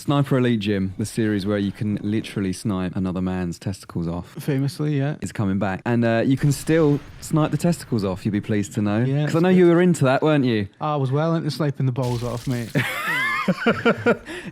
Sniper Elite Gym, the series where you can literally snipe another man's testicles off. Famously, yeah. Is coming back. And you can still snipe the testicles off, you'll be pleased to know. Yeah, because I know you were into that, weren't you? I was well into sniping the balls off, mate.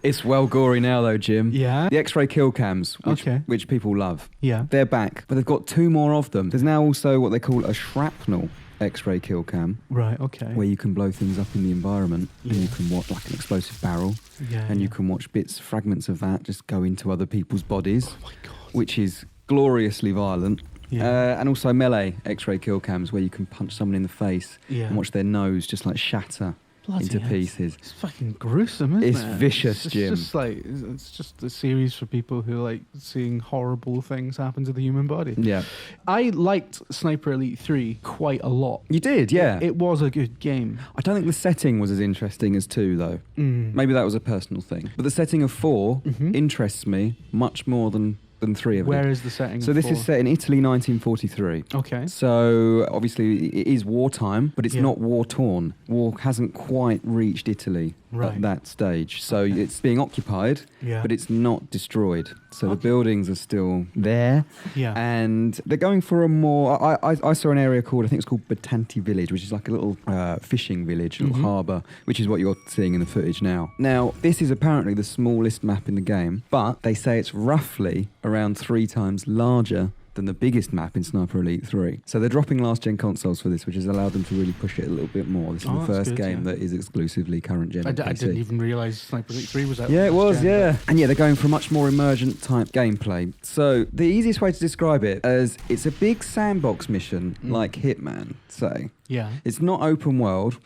It's well gory now though, Jim. Yeah. The X-ray kill cams, which people love. Yeah. They're back, but they've got 2 more of them. There's now also what they call a shrapnel X-ray kill cam. Right, okay. Where you can blow things up in the environment and you can watch like an explosive barrel. Yeah. And you can watch fragments of that just go into other people's bodies. Oh my God. Which is gloriously violent. Yeah. And also melee X-ray kill cams where you can punch someone in the face and watch their nose just like shatter into pieces. It's fucking gruesome, isn't it? It's vicious, Jim. It's just a series for people who like seeing horrible things happen to the human body. Yeah. I liked Sniper Elite 3 quite a lot. You did, yeah. It was a good game. I don't think the setting was as interesting as 2, though. Maybe that was a personal thing. But the setting of 4 interests me much more than 3 of them. Where is the setting? So this is set in Italy, 1943. Okay. So obviously it is wartime, but it's not war-torn. War hasn't quite reached Italy at that stage. So it's being occupied, but it's not destroyed. So the buildings are still there. Yeah. And they're going for a more... I saw an area called, I think it's called Batanti Village, which is like a little fishing village, a little harbour, which is what you're seeing in the footage now. Now, this is apparently the smallest map in the game, but they say it's roughly around 3 times larger than the biggest map in Sniper Elite 3. So they're dropping last-gen consoles for this, which has allowed them to really push it a little bit more. This is the first game that is exclusively current-gen. I didn't even realise Sniper Elite 3 was out. Yeah, it was, yeah. And yeah, they're going for a much more emergent type gameplay. So the easiest way to describe it is it's a big sandbox mission, like Hitman, say. Yeah. It's not open world,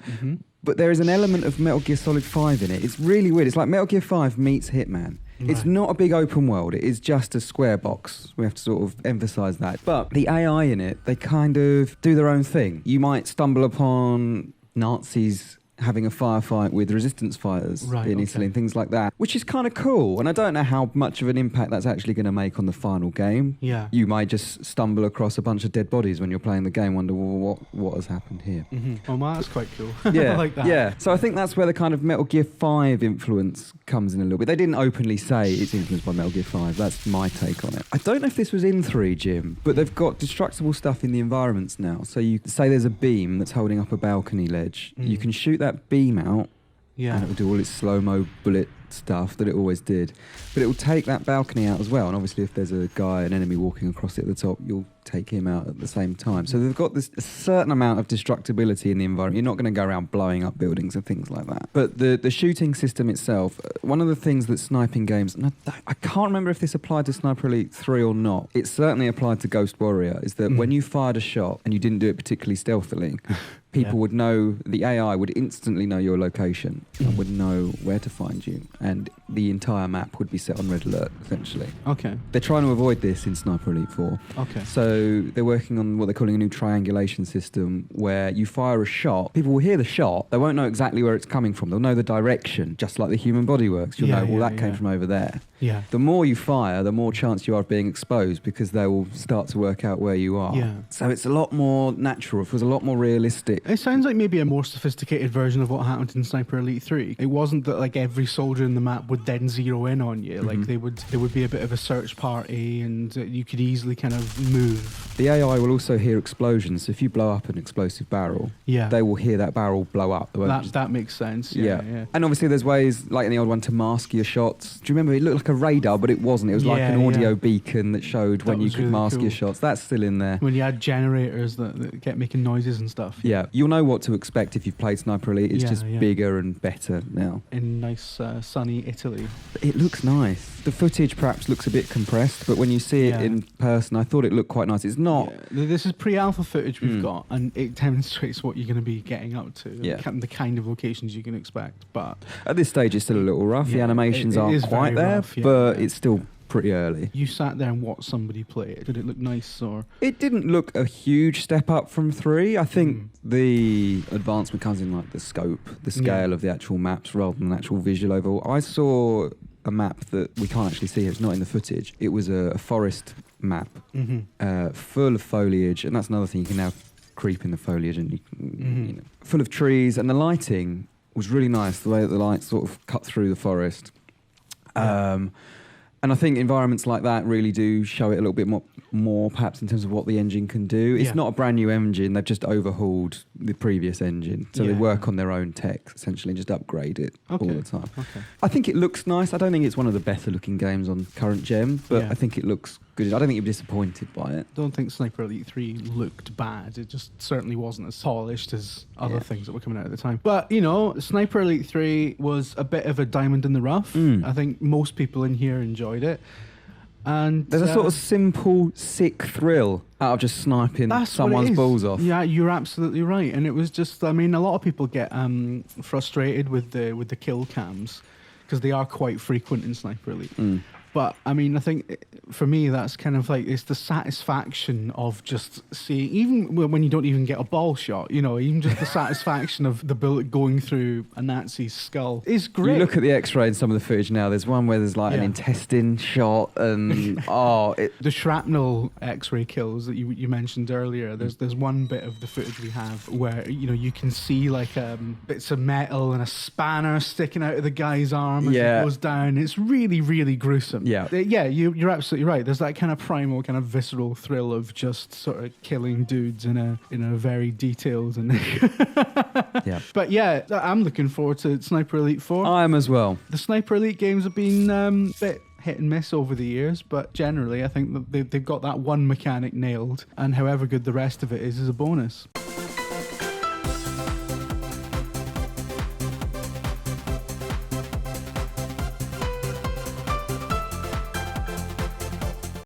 but there is an element of Metal Gear Solid 5 in it. It's really weird. It's like Metal Gear 5 meets Hitman. Right. It's not a big open world. It is just a square box. We have to sort of emphasise that. But the AI in it, they kind of do their own thing. You might stumble upon Nazis having a firefight with resistance fighters in Italy and things like that, which is kind of cool. And I don't know how much of an impact that's actually going to make on the final game. Yeah. You might just stumble across a bunch of dead bodies when you're playing the game, wonder, well, what has happened here? Oh, that's quite cool. Yeah, I like that. Yeah. So I think that's where the kind of Metal Gear 5 influence comes in a little bit. They didn't openly say it's influenced by Metal Gear 5. That's my take on it. I don't know if this was in 3, Jim, but they've got destructible stuff in the environments now. So you say there's a beam that's holding up a balcony ledge. You can shoot that beam out and it will do all its slow-mo bullet stuff that it always did. But it will take that balcony out as well. And obviously if there's a guy, an enemy walking across it at the top, you'll take him out at the same time. So they've got this a certain amount of destructibility in the environment. You're not going to go around blowing up buildings and things like that. But the shooting system itself, one of the things that sniping games, and I can't remember if this applied to Sniper Elite 3 or not, it certainly applied to Ghost Warrior, is that when you fired a shot and you didn't do it particularly stealthily, people would know, the AI would instantly know your location and would know where to find you. And the entire map would be set on red alert, essentially. Okay. They're trying to avoid this in Sniper Elite 4. Okay. So they're working on what they're calling a new triangulation system where you fire a shot, people will hear the shot, they won't know exactly where it's coming from, they'll know the direction, just like the human body works. You'll know, well, that came from over there. Yeah. The more you fire, the more chance you are of being exposed because they will start to work out where you are. Yeah. So it's a lot more natural, it was a lot more realistic. It sounds like maybe a more sophisticated version of what happened in Sniper Elite 3. It wasn't that like every soldier in the map would then zero in on you. Like there would be a bit of a search party and you could easily kind of move. The AI will also hear explosions. So if you blow up an explosive barrel, they will hear that barrel blow up. That makes sense. Yeah. And obviously there's ways, like in the old one, to mask your shots. Do you remember? It looked like a radar, but it wasn't. It was like an audio beacon that showed when you could really mask your shots. That's still in there. When you had generators that kept making noises and stuff. Yeah. You'll know what to expect if you've played Sniper Elite. It's just bigger and better now. In nice sunny Italy. It looks nice. The footage perhaps looks a bit compressed, but when you see it in person, I thought it looked quite nice. It's not... Yeah. This is pre-alpha footage we've got, and it demonstrates what you're going to be getting up to. The kind of locations you can expect, but... At this stage, it's still a little rough. The animations aren't quite there, rough, but it's still pretty early. You sat there and watched somebody play it. Did it look nice or...? It didn't look a huge step up from 3. I think the advancement comes in like the scope, the scale of the actual maps rather than the actual visual overall. I saw a map that we can't actually see. It's not in the footage. It was a forest map full of foliage, and that's another thing. You can now creep in the foliage and you can, you know, full of trees, and the lighting was really nice, the way that the light sort of cut through the forest. And I think environments like that really do show it a little bit more perhaps in terms of what the engine can do. It's not a brand new engine. They've just overhauled the previous engine. So they work on their own tech, essentially, and just upgrade it all the time. Okay. I think it looks nice. I don't think it's one of the better looking games on current gen, but I think it looks good. I don't think you'd be disappointed by it. I don't think Sniper Elite 3 looked bad. It just certainly wasn't as polished as other things that were coming out at the time. But, you know, Sniper Elite 3 was a bit of a diamond in the rough. I think most people in here enjoyed it. And there's a sort of simple, sick thrill out of just sniping someone's balls off. Yeah, you're absolutely right. And it was just, I mean, a lot of people get frustrated with the kill cams because they are quite frequent in Sniper Elite. But, I mean, I think for me, that's kind of like, it's the satisfaction of just seeing, even when you don't even get a ball shot, you know, even just the satisfaction of the bullet going through a Nazi's skull is great. You look at the X-ray in some of the footage now, there's one where there's like an intestine shot and, the shrapnel X-ray kills that you mentioned earlier, there's one bit of the footage we have where, you know, you can see like bits of metal and a spanner sticking out of the guy's arm as it goes down. It's really, really gruesome. You're absolutely right. There's that kind of primal, kind of visceral thrill of just sort of killing dudes in a very detailed and But yeah, I'm looking forward to Sniper Elite 4. I am as well. The Sniper Elite games have been a bit hit and miss over the years, but generally I think that they've got that one mechanic nailed, and however good the rest of it is a bonus.